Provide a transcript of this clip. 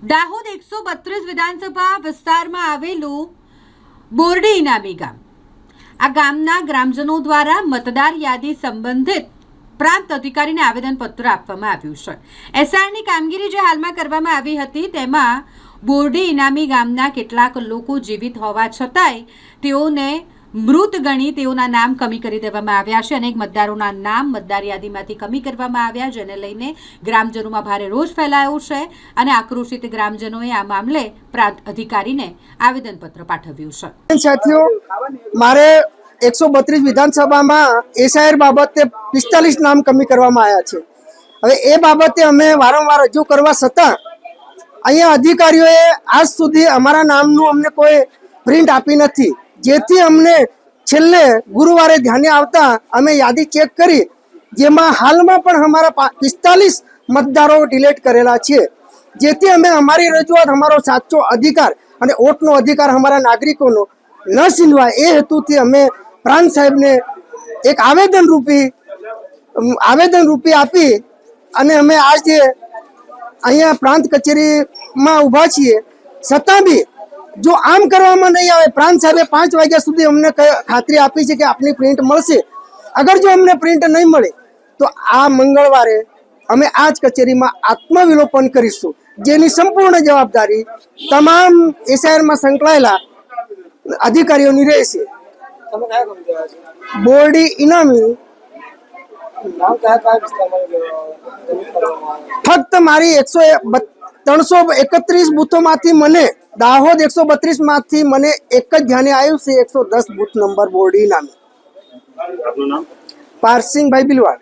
દાહોદ 132 વિધાનસભા વિસ્તારમાં આવેલું બોરડી ઇનામી ગામ, આ ગામના ગ્રામજનો દ્વારા મતદાર યાદી સંબંધિત પ્રાંત અધિકારીને આવેદનપત્ર આપવામાં આવ્યું છે। એસઆરની કામગીરી જે હાલમાં કરવામાં આવી હતી તેમાં બોરડી ઇનામી ગામના કેટલાક લોકો જીવિત હોવા છતાંય તેઓને મૃત ગણી તેઓના નામ કમી કરી દેવામાં આવ્યા છે। અનેક મતદારોના નામ મતદાર યાદીમાંથી કમી કરવામાં આવ્યા, જેને લઈને ગ્રામજનોમાં ભારે રોષ ફેલાયો છે અને આક્રોશિત ગ્રામજનોએ આ મામલે પ્રાંત અધિકારીને આવેદનપત્ર પાઠવ્યું છે। સાથીઓ, મારે 132 વિધાનસભામાં એસઆઈઆર બાબતે 45 નામ કમી કરવામાં આવ્યા છે। હવે એ બાબતે અમે વારંવાર રજૂ કરવા છતાં અહીંયા અધિકારીઓએ આજ સુધી અમારા નામનું અમને કોઈ પ્રિન્ટ આપી નથી, જેથી અમને છેલ્લે ગુરુવારે ધ્યાને આવતા અમે યાદી ચેક કરી, જેમાં હાલમાં પણ અમારા 45 મતદારો ડિલીટ કરેલા છે, જેથી અમે અમારી રજૂઆત, અમારો સાચો અધિકાર અને વોટનો અધિકાર અમારા નાગરિકોનો ન છીનવાય એ હેતુથી અમે પ્રાંત સાહેબને એક આવેદન રૂપી આપી અને અમે આજે અહીંયા પ્રાંત કચેરીમાં ઊભા છીએ। છતાં બી જો આમ કરવામાં નહીં આવે, પ્રાંત સાહેબે 5 વાગ્યા સુધી અમને ખાતરી આપી છે કે આપની પ્રિન્ટ મળશે। અગર જો અમને પ્રિન્ટ નહીં મળે તો આ મંગળવારે અમે આ જ કચેરીમાં આત્મવિલોપન કરીશું, જેની સંપૂર્ણ જવાબદારી તમામ એસઆઈઆરમાં સંકળાયેલા અધિકારીઓની રહેશે। બોરડી ઇનામી ફક્ત મારી 331 બૂથોમાંથી મને દાહોદ 132 માંથી મને એક જ ધ્યાને આવ્યું છે, 110 બૂથ નંબર બોરડી ઇનામી। પારસિંગભાઈ બિલવાડ।